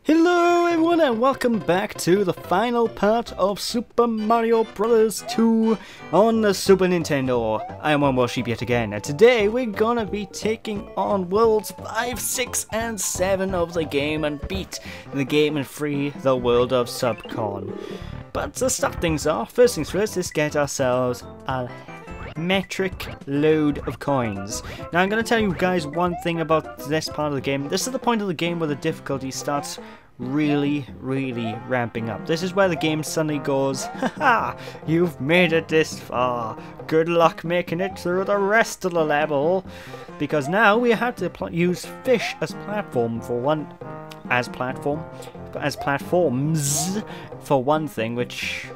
Hello everyone and welcome back to the final part of Super Mario Bros. 2 on the Super Nintendo. I am One Sheep yet again, and today we're gonna be taking on worlds 5, 6 and 7 of the game and beat the game and free the world of Subcon. But to start things off, first things first, let's get ourselves a metric load of coins. Now I'm going to tell you guys one thing about this part of the game. This is the point of the game where the difficulty starts really ramping up. This is where the game suddenly goes, haha, you've made it this far. Good luck making it through the rest of the level. Because now we have to use fish as platforms for one thing, which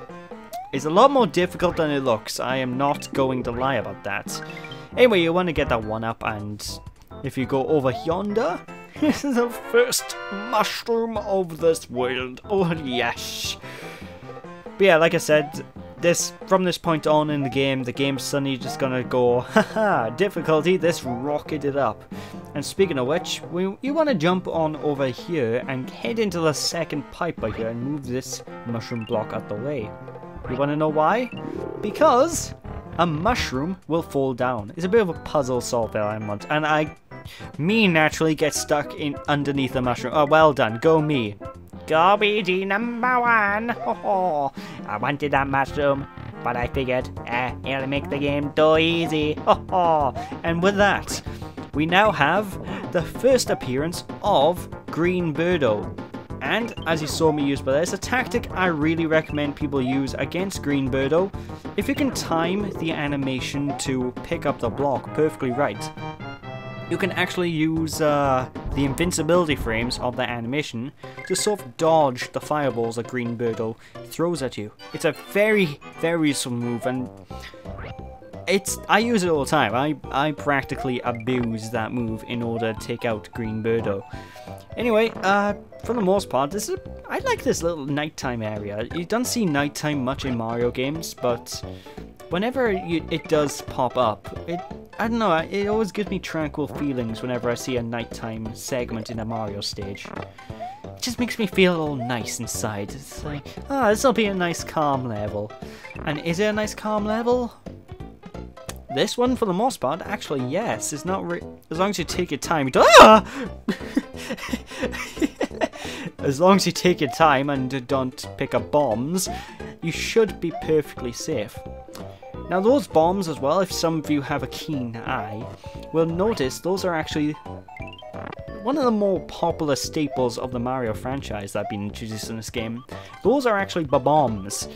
is a lot more difficult than it looks. I am not going to lie about that. Anyway, you want to get that one up, and if you go over yonder, this is the first mushroom of this world. Oh yes. But yeah, like I said, from this point on in the game's suddenly just gonna go, haha, difficulty, this rocketed up. And speaking of which, you want to jump on over here and head into the second pipe by here and move this mushroom block out the way. You want to know why? Because a mushroom will fall down. It's a bit of a puzzle solved element, and me naturally get stuck in underneath the mushroom. Oh, well done. Go me. Go BG #1. Oh, I wanted that mushroom, but I figured, it'll make the game too easy. Oh, and with that, we now have the first appearance of Green Birdo. And, as you saw me use by this, a tactic I really recommend people use against Green Birdo. If you can time the animation to pick up the block perfectly right, you can actually use the invincibility frames of the animation to sort of dodge the fireballs that Green Birdo throws at you. It's a very useful move, and I use it all the time. I practically abuse that move in order to take out Green Birdo. Anyway, for the most part, I like this little nighttime area. You don't see nighttime much in Mario games, but whenever it does pop up, I don't know, it always gives me tranquil feelings whenever I see a nighttime segment in a Mario stage. It just makes me feel all nice inside. It's like, this'll be a nice calm level. And is it a nice calm level? This one, for the most part, actually, yes. It's not as long as you take your time. As long as you take your time and don't pick up bombs, you should be perfectly safe. Now, those bombs as well, if some of you have a keen eye, will notice those are actually one of the more popular staples of the Mario franchise that have been introduced in this game. Those are actually ba-bombs.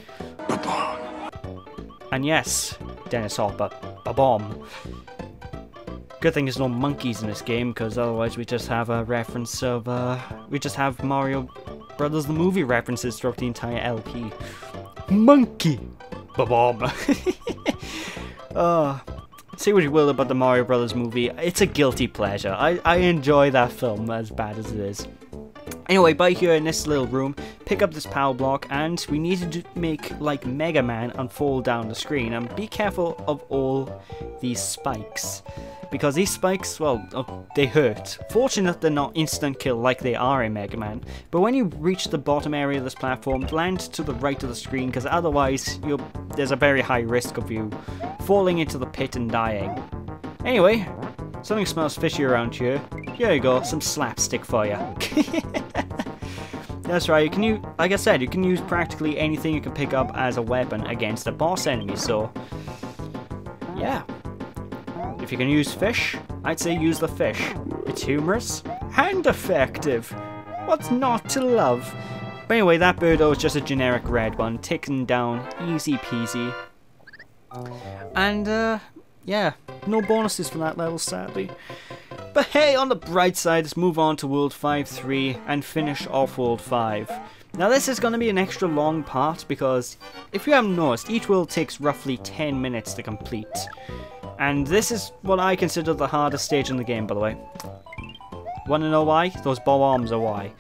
And yes, Dennis Hopper, ba-bomb. Good thing there's no monkeys in this game, because otherwise we just have a reference of, we just have Mario Brothers the movie references throughout the entire LP. Monkey! Ba-bomb! Say what you will about the Mario Brothers movie, it's a guilty pleasure. I enjoy that film as bad as it is. Anyway, by here in this little room, pick up this power block, and we need to make like Mega Man and fall down the screen. And be careful of all these spikes, because these spikes, well, they hurt. Fortunate they're not instant kill like they are in Mega Man, but when you reach the bottom area of this platform, land to the right of the screen, because otherwise there's a very high risk of you falling into the pit and dying. Anyway, something smells fishy around here. Here you go, some slapstick for you. That's right, like I said, you can use practically anything you can pick up as a weapon against a boss enemy, so yeah. If you can use fish, I'd say use the fish. It's humorous and effective. What's not to love? But anyway, that Birdo is just a generic red one, ticking down, easy peasy. And yeah, no bonuses for that level, sadly. But hey, on the bright side, let's move on to World 5-3 and finish off World 5. Now this is going to be an extra long part, because if you haven't noticed, each world takes roughly 10 minutes to complete. And this is what I consider the hardest stage in the game, by the way. Want to know why? Those bob-bombs are why.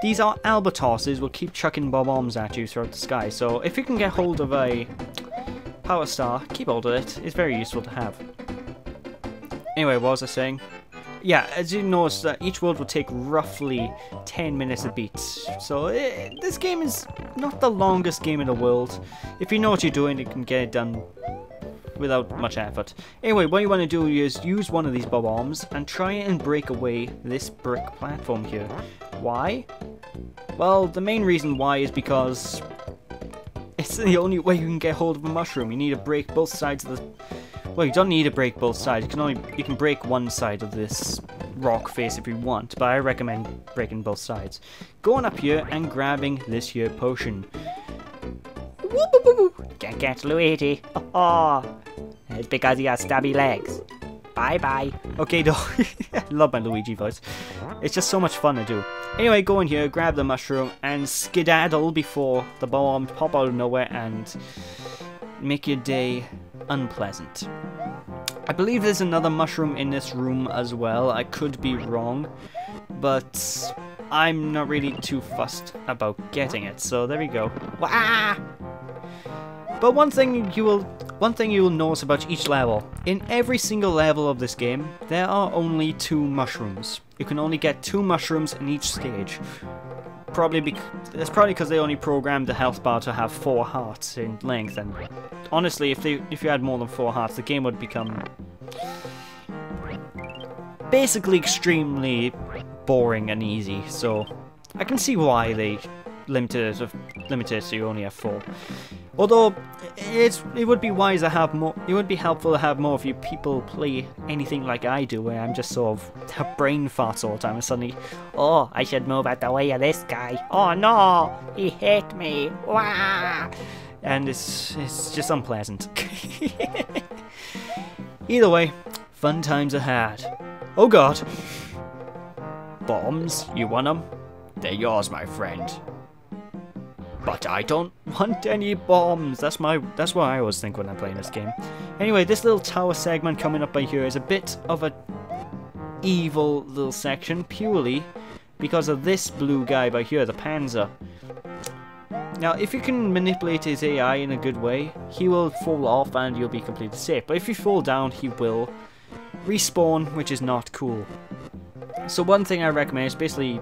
These are albatrosses will keep chucking bob-bombs at you throughout the sky, so if you can get hold of a power star, keep hold of it. It's very useful to have. Anyway, what was I saying? yeah, as you notice, each world will take roughly 10 minutes a beat. So this game is not the longest game in the world. If you know what you're doing, you can get it done without much effort. Anyway, what you want to do is use one of these bombs and try and break away this brick platform here. Why? Well, the main reason why is because it's the only way you can get hold of a mushroom. You need to break both sides of the... Well, you don't need to break both sides. You can break one side of this rock face if you want, but I recommend breaking both sides. Going up here and grabbing this here potion. Can't catch Luigi. Oh, it's because he has stubby legs. Bye bye. Okay, no, I love my Luigi voice. It's just so much fun to do. Anyway, go in here, grab the mushroom, and skedaddle before the bombs pop out of nowhere and make your day unpleasant. I believe there's another mushroom in this room as well. I could be wrong, but I'm not really too fussed about getting it. So there we go. Wah! But one thing you will notice about each level: in every single level of this game, there are only 2 mushrooms. You can only get 2 mushrooms in each stage. That's probably because they only programmed the health bar to have 4 hearts in length, and honestly, if you had more than 4 hearts, the game would become basically extremely boring and easy. So I can see why they limited it so you only have 4. Although it would be wise to have more. It would be helpful to have more of you people play anything like I do, where I'm just sort of have brain farts all the time and suddenly, oh, I should move out the way of this guy. Oh no, he hit me. Wah! And it's just unpleasant. Either way, fun times ahead. Oh god. Bombs, you want them? They're yours, my friend. But I don't want any bombs. That's what I always think when I'm playing this game. Anyway, this little tower segment coming up by here is a bit of a evil little section, purely because of this blue guy by here, the Panzer. Now, if you can manipulate his AI in a good way, he will fall off and you'll be completely safe. But if you fall down, he will respawn, which is not cool. So one thing I recommend is basically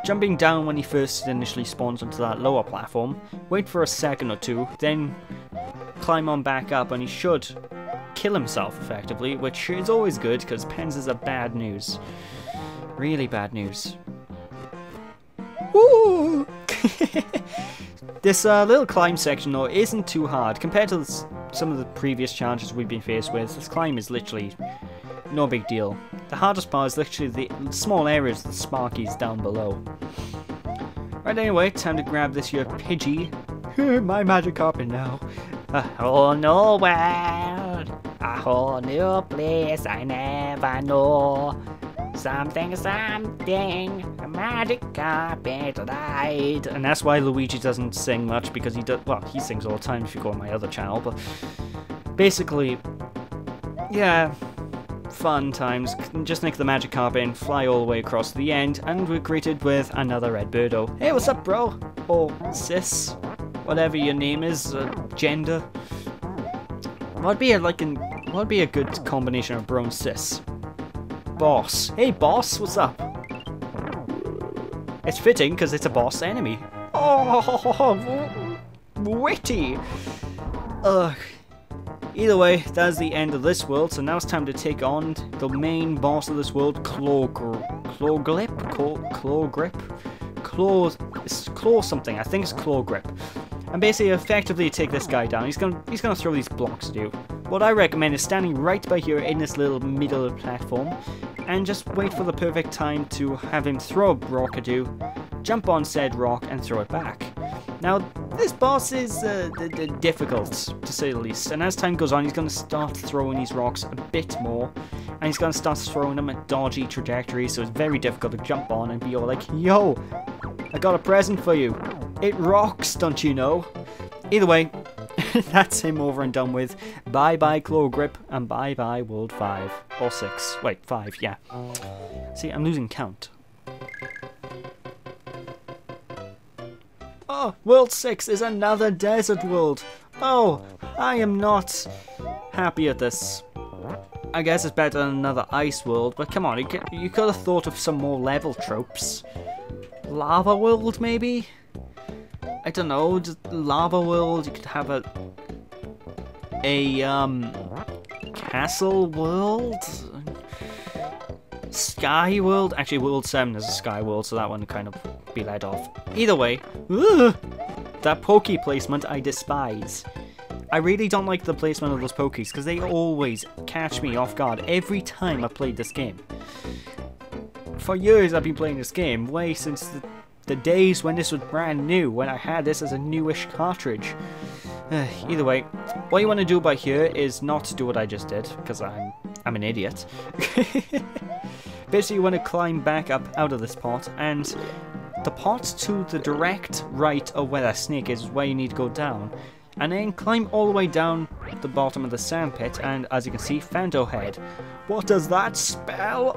jumping down when he first initially spawns onto that lower platform, wait for a second or 2, then climb on back up and he should kill himself effectively, which is always good because Panzers are bad news. Really bad news. Woo! This little climb section though isn't too hard compared to some of the previous challenges we've been faced with. This climb is literally no big deal. The hardest part is literally the small areas, the sparkies down below. Right, anyway, time to grab this here Pidgey. My magic carpet now. A whole new world, a whole new place I never know. Something, a magic carpet ride. And that's why Luigi doesn't sing much, because he does. Well, he sings all the time if you go on my other channel, but basically, yeah. Fun times. Just nick the magic carpet and fly all the way across to the end, and we're greeted with another red birdo. Hey, what's up, bro? Or sis, whatever your name is, gender. What'd be a good combination of bro and sis? Boss. Hey, boss, what's up? It's fitting because it's a boss enemy. Oh, witty. Ugh. Either way, that's the end of this world, so now it's time to take on the main boss of this world, Claw something. I think it's Claw Grip. And basically, effectively take this guy down. He's gonna throw these blocks at you. What I recommend is standing right by here in this little middle platform, and just wait for the perfect time to have him throw a rock at you, jump on said rock, and throw it back. Now, this boss is difficult, to say the least, and as time goes on, he's going to start throwing these rocks a bit more, and he's going to start throwing them at dodgy trajectories, so it's very difficult to jump on and be all like, yo, I got a present for you. It rocks, don't you know? Either way, that's him over and done with. Bye-bye Claw Grip, and bye-bye World 5. Or 6. Wait, 5, yeah. See, I'm losing count. Oh, World 6 is another desert world. Oh, I am not happy at this. I guess it's better than another ice world, but come on, you could have thought of some more level tropes. Lava world, maybe? I don't know, just lava world, you could have a castle world? Sky world? Actually, World 7 is a sky world, so that one kind of be let off. Either way, that pokey placement I despise. I really don't like the placement of those pokies, because they always catch me off guard every time I played this game. For years I've been playing this game, way since the days when this was brand new, when I had this as a newish cartridge. Either way, what you want to do by here is not do what I just did, because I'm an idiot. Basically, you want to climb back up out of this pot, and the pot to the direct right of where that snake is where you need to go down. And then climb all the way down the bottom of the sand pit, and as you can see, Phanto Head. What does that spell?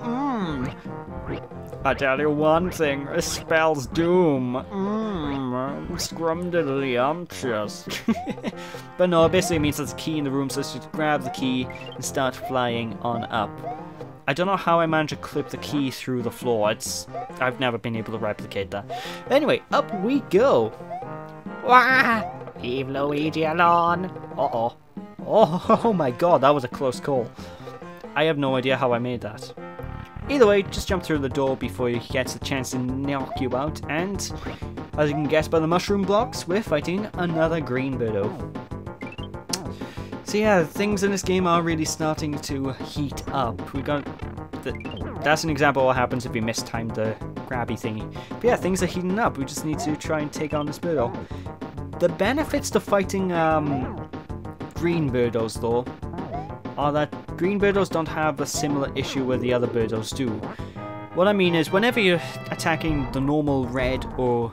I tell you one thing, it spells doom. Scrumdiddlyumptious. But no, it basically means there's a key in the room, so just grab the key and start flying on up. I don't know how I managed to clip the key through the floor. I've never been able to replicate that. Anyway, up we go. Wah! Leave Luigi alone. Uh-oh. Oh my god, that was a close call. I have no idea how I made that. Either way, just jump through the door before he gets a chance to knock you out, and as you can guess by the mushroom blocks, we're fighting another green birdo. So yeah, things in this game are really starting to heat up. That's an example of what happens if you mistime the grabby thingy. But yeah, things are heating up. We just need to try and take on this birdo. The benefits to fighting green birdos, though, are that green birdos don't have a similar issue where the other birdos do. What I mean is, whenever you're attacking the normal red or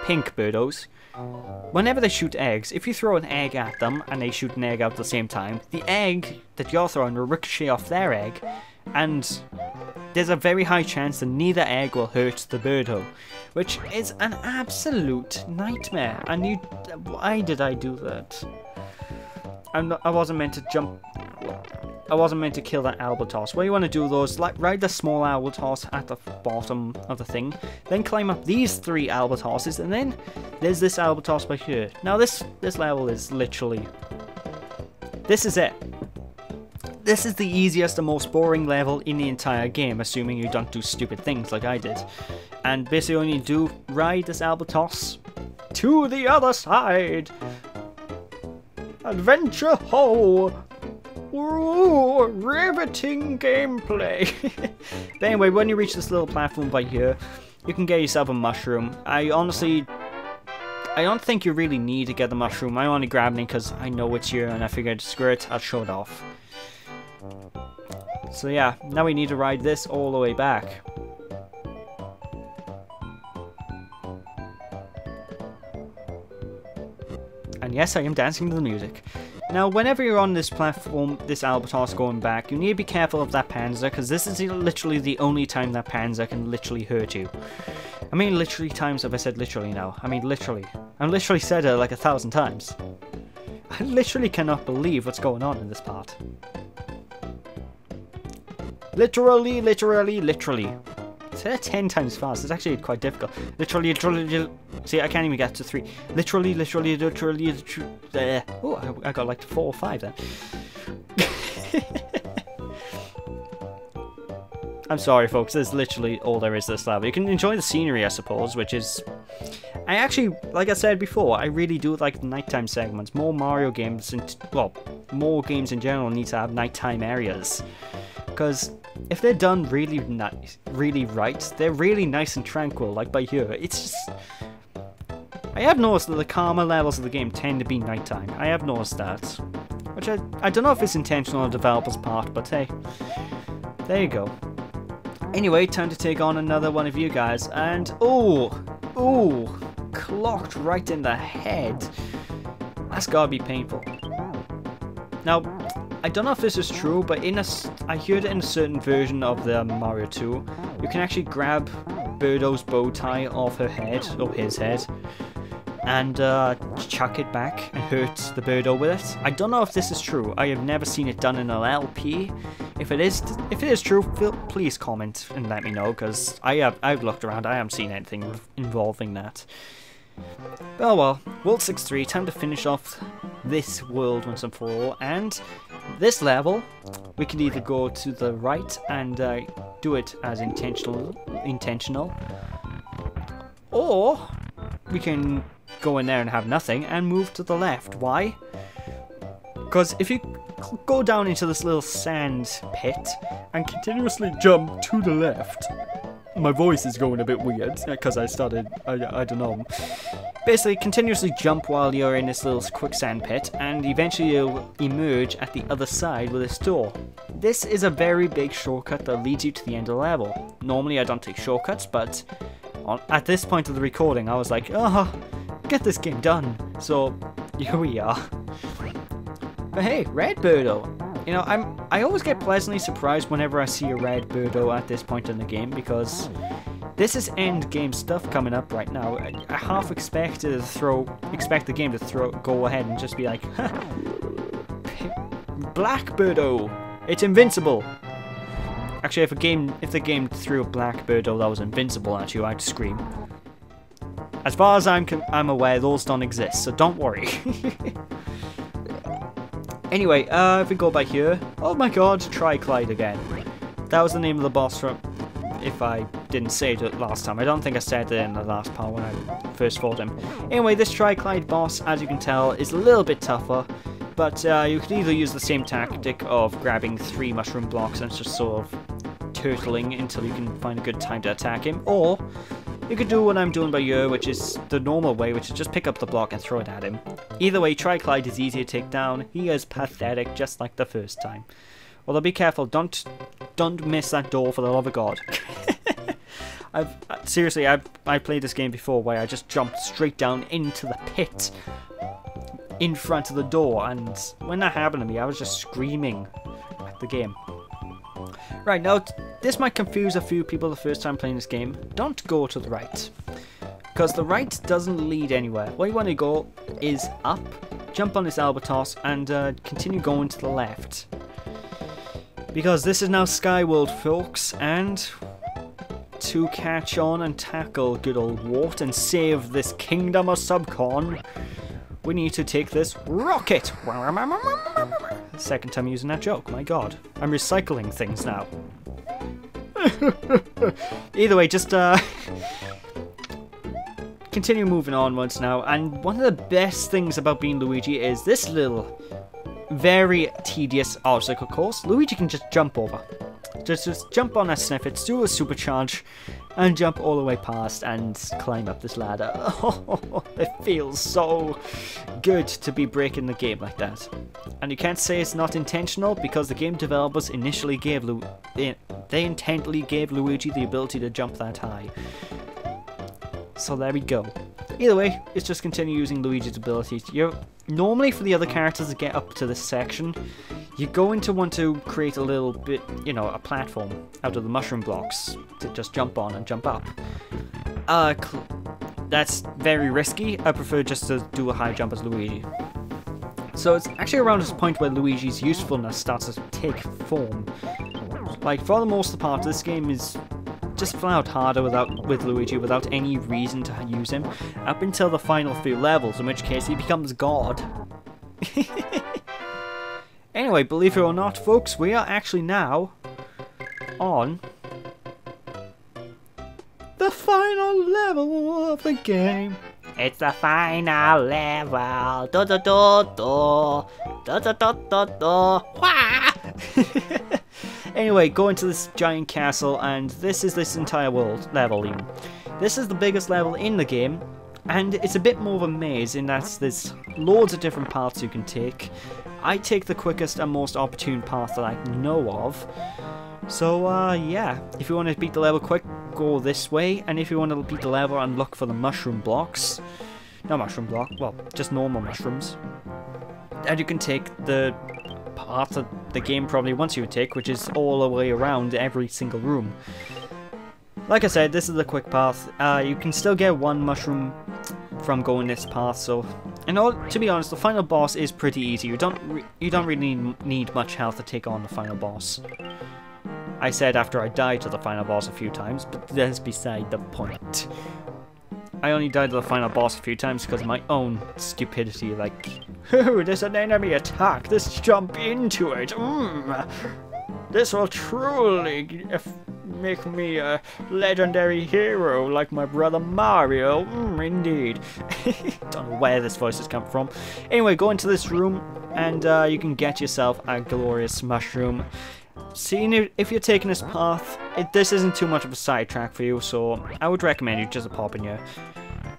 pink birdos, whenever they shoot eggs, if you throw an egg at them and they shoot an egg out at the same time, the egg that you're throwing will ricochet off their egg, and there's a very high chance that neither egg will hurt the birdo, which is an absolute nightmare. Why did I do that? I wasn't meant to jump. I wasn't meant to kill that albatross. What you want to do though is ride the small albatross at the bottom of the thing, then climb up these 3 albatrosses, and then there's this albatross by here. Now this level is literally... This is it. This is the easiest and most boring level in the entire game, assuming you don't do stupid things like I did. And basically all you need to do, ride this albatross to the other side. Adventure ho! Ooh, riveting gameplay! But anyway, when you reach this little platform by here, you can get yourself a mushroom. I don't think you really need to get the mushroom. I only grabbed it because I know it's here and I figured, screw it, I'll show it off. So yeah, now we need to ride this all the way back. And yes, I am dancing to the music. Now, whenever you're on this platform, this albatross going back, you need to be careful of that panzer, because this is literally the only time that panzer can literally hurt you. I mean literally times, have I said literally now? I mean literally. I've literally said it like 1,000 times. I literally cannot believe what's going on in this part. Literally, literally, literally. Say that 10 times fast, it's actually quite difficult. Literally, literally, see, I can't even get to 3. Literally, literally, literally, oh, I got like 4 or 5 then. I'm sorry folks, there's literally all there is to this level. You can enjoy the scenery, I suppose, which is... I actually, like I said before, I really do like the nighttime segments. More Mario games, and well, more games in general need to have nighttime areas. Because if they're done really nice, really right, they're really nice and tranquil, like by here. It's just... I have noticed that the calmer levels of the game tend to be nighttime. I have noticed that. Which I don't know if it's intentional on the developer's part, but hey. There you go. Anyway, time to take on another one of you guys, and... Ooh! Clocked right in the head. That's gotta be painful. Now, I don't know if this is true, but I heard it in a certain version of the Mario 2, you can actually grab Birdo's bow tie off her head, or his head, and chuck it back and hurt the birdo with it. I don't know if this is true. I have never seen it done in an LP. If it is true, please comment and let me know, because I've looked around. I haven't seen anything involving that. Oh well, World 6-3, time to finish off this world once and for all, and this level, we can either go to the right and do it as intentional, or we can go in there and have nothing and move to the left. Why? Because if you go down into this little sand pit and continuously jump to the left, my voice is going a bit weird because I started, I don't know. Basically, continuously jump while you're in this little quicksand pit, and eventually you'll emerge at the other side with this door. This is a very big shortcut that leads you to the end of the level. Normally I don't take shortcuts, but at this point of the recording I was like, oh, get this game done. So here we are. But hey, red birdo. You know, I always get pleasantly surprised whenever I see a red birdo at this point in the game, because this is end game stuff coming up right now. I half expect the game to go ahead and just be like, black birdo, it's invincible. Actually, if the game threw a black birdo that was invincible at you, I'd scream. As far as I'm aware, those don't exist, so don't worry. Anyway, if we go by here, oh my god, Tri-Clyde again. That was the name of the boss from, if I didn't say it last time. I don't think I said it in the last part when I first fought him. Anyway, this Tri-Clyde boss, as you can tell, is a little bit tougher, but you could either use the same tactic of grabbing 3 mushroom blocks and just sort of turtling until you can find a good time to attack him, or you could do what I'm doing by here, which is the normal way, which is just pick up the block and throw it at him. Either way, Tri-Clyde is easy to take down. He is pathetic, just like the first time. Although be careful, don't miss that door for the love of God. Seriously, I've played this game before where I just jumped straight down into the pit in front of the door, and when that happened to me, I was just screaming at the game. Right, now, this might confuse a few people the first time playing this game. Don't go to the right, because the right doesn't lead anywhere. Where you want to go is up, jump on this albatross, and continue going to the left. Because this is now Skyworld, folks, and to catch on and tackle good old Wart and save this kingdom of Subcon, we need to take this rocket. Second time using that joke, my god. I'm recycling things now. Either way, just continue moving onwards now, and one of the best things about being Luigi is this little very tedious obstacle course. Luigi can just jump over. Just jump on that snippet, do a supercharge, and jump all the way past and climb up this ladder. Oh, it feels so good to be breaking the game like that. And you can't say it's not intentional, because the game developers initially gave they intently gave Luigi the ability to jump that high. So there we go. Either way, it's just continue using Luigi's abilities. Normally for the other characters to get up to this section, you're going to want to create a little bit, you know, a platform out of the mushroom blocks to just jump on and jump up. That's very risky. I prefer just to do a high jump as Luigi. So it's actually around this point where Luigi's usefulness starts to take form. Like, for the most part, this game is just flat out harder with Luigi without any reason to use him, up until the final few levels, in which case he becomes God. Anyway, believe it or not, folks, we are actually now on the final level of the game. It's the final level. Do do do do do do do do do. Wah! Anyway, go into this giant castle, and this is this entire world level even. This is the biggest level in the game, and it's a bit more of a maze in that there's loads of different paths you can take. I take the quickest and most opportune path that I know of. So yeah, if you want to beat the level quick, go this way, and if you want to beat the level and look for the mushroom blocks, no mushroom block, well, just normal mushrooms, and you can take the path that the game probably wants you to take, which is all the way around every single room. Like I said, this is the quick path. You can still get one mushroom from going this path. So, and to be honest, the final boss is pretty easy. You don't really need much health to take on the final boss. I said after I died to the final boss a few times, but that's beside the point. I only died to the final boss a few times because of my own stupidity, like, oh, there's an enemy attack, let's jump into it, this will truly make me a legendary hero like my brother Mario, indeed. Don't know where this voice has come from. Anyway, go into this room and you can get yourself a glorious mushroom. Seeing if you're taking this path, this isn't too much of a sidetrack for you, so I would recommend you just pop in here.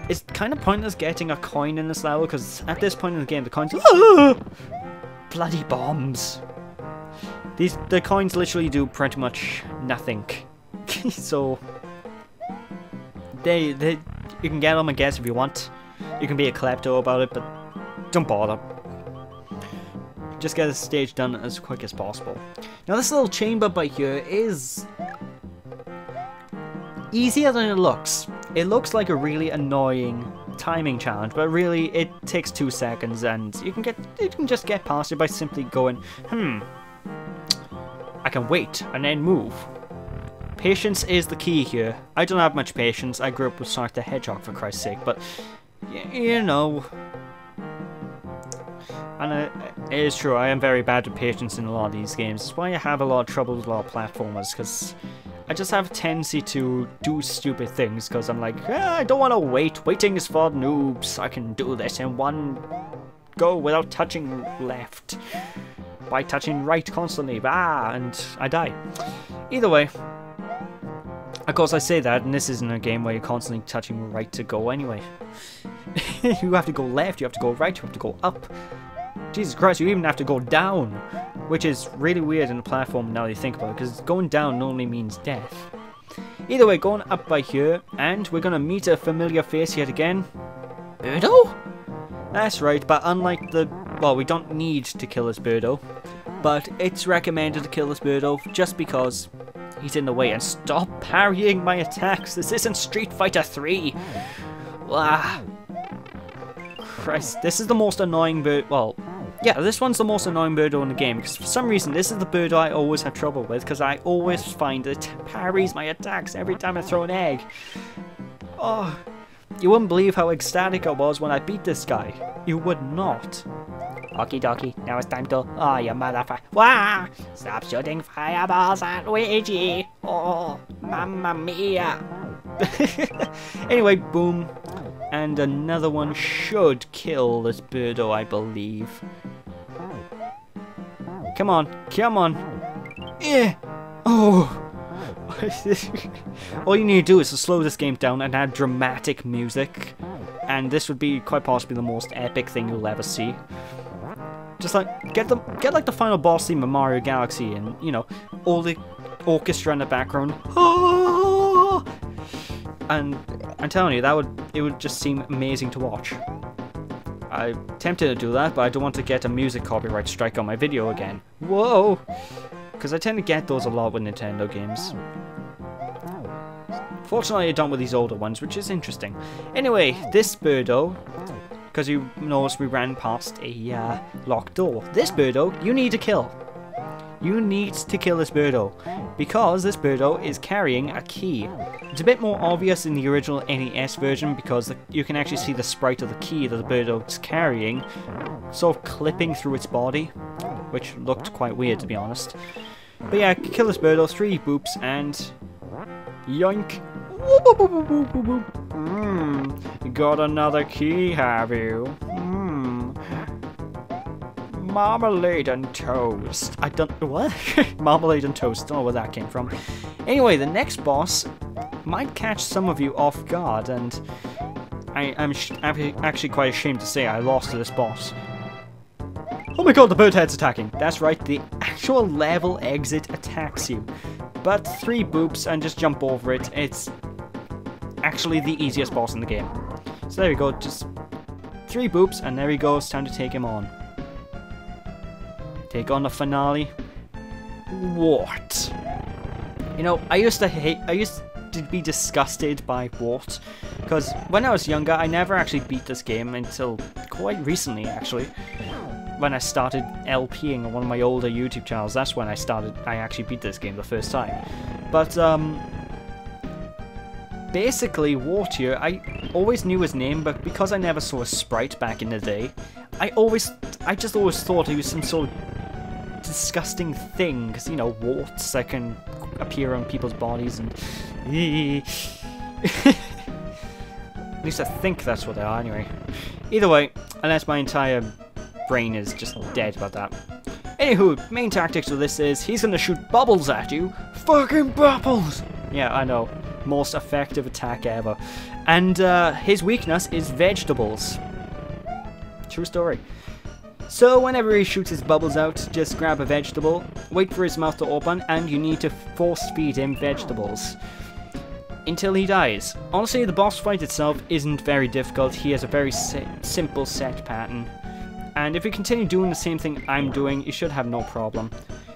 It's kind of pointless getting a coin in this level, because at this point in the game, the coins are bloody bombs. The coins literally do pretty much nothing. So you can get them, I guess, if you want. You can be a klepto about it, but don't bother. Just get the stage done as quick as possible. Now this little chamber by here is easier than it looks. It looks like a really annoying timing challenge, but really it takes 2 seconds and you can just get past it by simply going, I can wait and then move. Patience is the key here. I don't have much patience. I grew up with Sonic the Hedgehog, for Christ's sake, but you know. And it is true, I am very bad at patience in a lot of these games. That's why I have a lot of trouble with a lot of platformers, because I just have a tendency to do stupid things, because I'm like, I don't want to wait. Waiting is for noobs. I can do this in one go without touching left. By touching right constantly. And I die. Either way. Of course I say that, and this isn't a game where you're constantly touching right to go anyway. You have to go left, you have to go right, you have to go up. Jesus Christ, you even have to go down, which is really weird in the platform now that you think about it, because going down normally means death. Either way, going up by here, and we're going to meet a familiar face yet again. Birdo? That's right, but unlike well, we don't need to kill this Birdo, but it's recommended to kill this Birdo just because he's in the way. And stop parrying my attacks, this isn't Street Fighter 3! Wow. Christ, this is the most annoying bird. Well, yeah, this one's the most annoying Birdo in the game, because for some reason this is the Birdo I always have trouble with, because I always find it parries my attacks every time I throw an egg. Oh, you wouldn't believe how ecstatic I was when I beat this guy. You would not. Okie dokie, now it's time to. Oh, you motherfucker. Wah! Stop shooting fireballs at Luigi! Oh, mamma mia! Anyway, boom. And another one should kill this Birdo, I believe. Come on, come on. Yeah. Oh. All you need to do is to slow this game down and add dramatic music. And this would be quite possibly the most epic thing you'll ever see. Just like, get like the final boss theme of Mario Galaxy and, you know, all the orchestra in the background. Oh! And I'm telling you, it would just seem amazing to watch. I'm tempted to do that, but I don't want to get a music copyright strike on my video again. Whoa! Because I tend to get those a lot with Nintendo games. Fortunately, I don't with these older ones, which is interesting. Anyway, this Birdo, because you noticed we ran past a locked door. This Birdo, you need to kill. You need to kill this Birdo, because this Birdo is carrying a key. It's a bit more obvious in the original NES version, because you can actually see the sprite of the key that the Birdo is carrying, sort of clipping through its body, which looked quite weird, to be honest. But yeah, kill this Birdo, 3 boops, and yoink. Got another key, have you? Marmalade and toast. I don't... what? Marmalade and toast. Don't know where that came from. Anyway, the next boss might catch some of you off guard, and I'm actually quite ashamed to say I lost to this boss. Oh my god, the bird head's attacking. That's right, the actual level exit attacks you. But 3 boops and just jump over it. It's actually the easiest boss in the game. So there we go, just 3 boops, and there he goes. Time to take him on. Take on the finale. Wart. You know, I used to be disgusted by Wart, because when I was younger, I never actually beat this game until quite recently, actually. When I started LPing on one of my older YouTube channels, that's when I actually beat this game the first time. But, basically, Wart here, I always knew his name, but because I never saw a sprite back in the day, I just always thought he was some sort of disgusting thing, because, you know, warts that can appear on people's bodies and... At least I think that's what they are, anyway. Either way, unless my entire brain is just dead about that. Anywho, main tactics of this is, he's gonna shoot bubbles at you. Fucking bubbles! Yeah, I know. Most effective attack ever. And his weakness is vegetables. True story. So whenever he shoots his bubbles out, just grab a vegetable, wait for his mouth to open, and you need to force feed him vegetables until he dies. Honestly, the boss fight itself isn't very difficult. He has a very simple set pattern, and if you continue doing the same thing I'm doing, you should have no problem.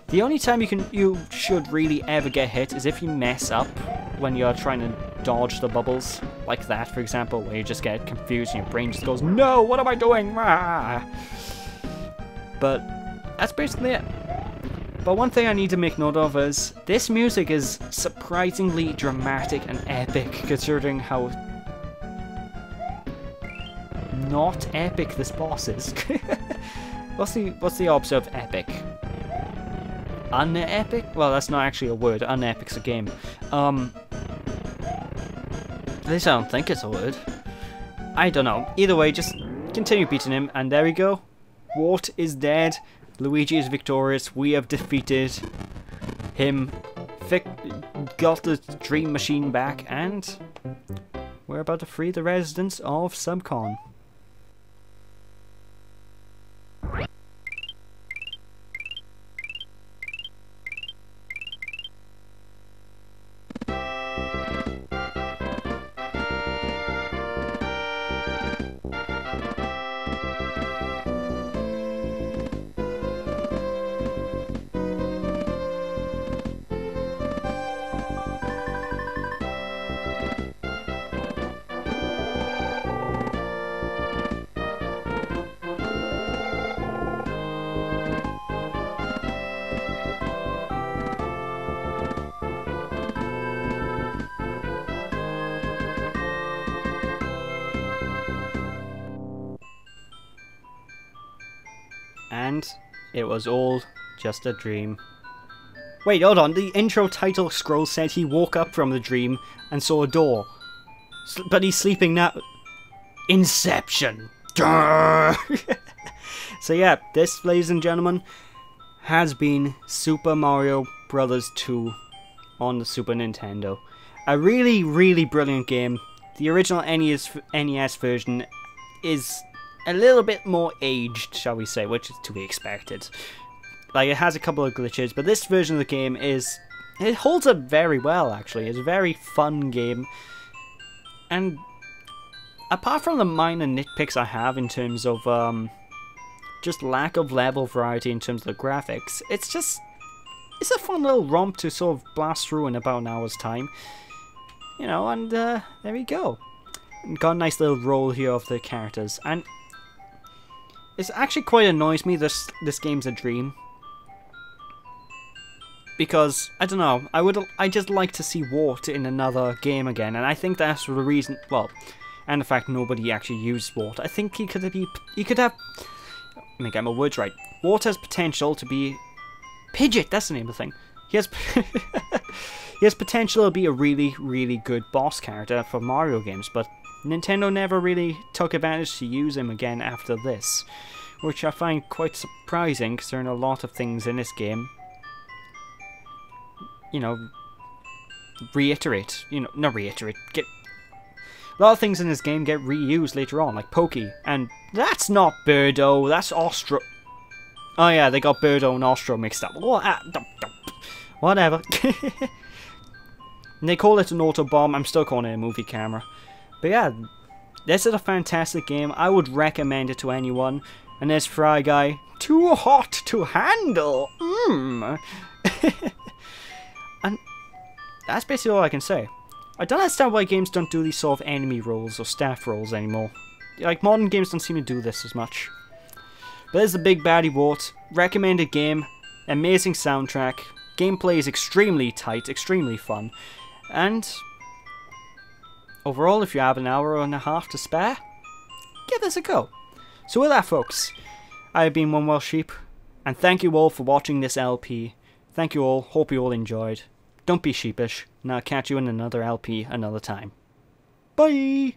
The only time you should really ever get hit is if you mess up when you're trying to dodge the bubbles, like that, for example, where you just get confused and your brain just goes, "No, what am I doing?" But that's basically it. But one thing I need to make note of is, this music is surprisingly dramatic and epic, considering how not epic this boss is. What's the opposite of epic? Unepic? Well, that's not actually a word. Unepic's a game. At least I don't think it's a word. I don't know. Either way, just continue beating him, and there we go. Wart is dead. Luigi is victorious. We have defeated him. Got the dream machine back, and we're about to free the residents of Subcon. And it was all just a dream. Wait, hold on. The intro title scroll said he woke up from the dream and saw a door. But he's sleeping now. Inception. So yeah, this, ladies and gentlemen, has been Super Mario Bros. 2 on the Super Nintendo. A really, really brilliant game. The original NES version is a little bit more aged, shall we say, which is to be expected. Like, it has a couple of glitches, but this version of the game it holds up very well, actually. It's a very fun game. And apart from the minor nitpicks I have in terms of just lack of level variety in terms of the graphics, it's a fun little romp to sort of blast through in about an hour's time. You know, and there we go. Got a nice little roll here of the characters, and it actually quite annoys me this game's a dream. Because, I don't know, I just like to see Wart in another game again, and I think that's the reason, well, and the fact nobody actually used Wart. I think he could have, let me get my words right. Wart has potential to be, Pidgeot, that's the name of the thing. He has, he has potential to be a really, really good boss character for Mario games, but Nintendo never really took advantage to use him again after this, which I find quite surprising, considering a lot of things in this game, you know, not reiterate, get a lot of things in this game get reused later on, like Pokey, and that's not Birdo, that's Ostro. Oh yeah, they got Birdo and Ostro mixed up. Whatever. And they call it an Autobomb, I'm still calling it a movie camera. But yeah, this is a fantastic game. I would recommend it to anyone. And there's Fry Guy. Too hot to handle. And that's basically all I can say. I don't understand why games don't do these sort of enemy roles or staff roles anymore. Like, modern games don't seem to do this as much. But there's the big baddie Wart. Recommended game. Amazing soundtrack. Gameplay is extremely tight, extremely fun. And overall, if you have an hour and a half to spare, give this a go. So with that, folks, I have been One Welsh Sheep, and thank you all for watching this LP. Thank you all, hope you all enjoyed. Don't be sheepish, and I'll catch you in another LP another time. Bye!